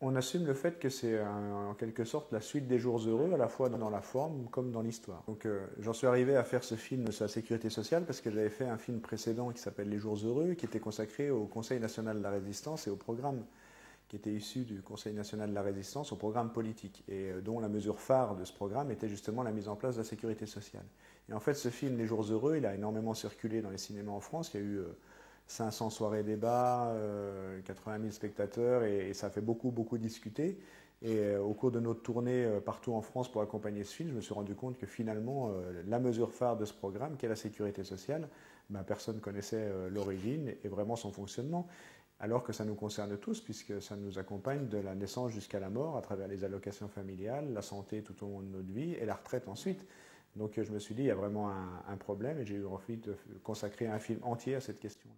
On assume le fait que c'est en quelque sorte la suite des jours heureux, à la fois dans la forme comme dans l'histoire. Donc j'en suis arrivé à faire ce film sur la sécurité sociale parce que j'avais fait un film précédent qui s'appelle Les jours heureux, qui était consacré au Conseil national de la résistance et au programme qui était issu du Conseil national de la résistance, au programme politique, et dont la mesure phare de ce programme était justement la mise en place de la sécurité sociale. Et en fait, ce film, Les jours heureux, il a énormément circulé dans les cinémas en France. Il y a eu 500 soirées débats, 80 000 spectateurs, et ça a fait beaucoup, beaucoup discuter. Et au cours de notre tournée partout en France pour accompagner ce film, je me suis rendu compte que finalement, la mesure phare de ce programme, qui est la sécurité sociale, personne ne connaissait l'origine et vraiment son fonctionnement. Alors que ça nous concerne tous, puisque ça nous accompagne de la naissance jusqu'à la mort, à travers les allocations familiales, la santé tout au long de notre vie et la retraite ensuite. Donc je me suis dit, il y a vraiment un problème et j'ai eu envie de consacrer un film entier à cette question-là.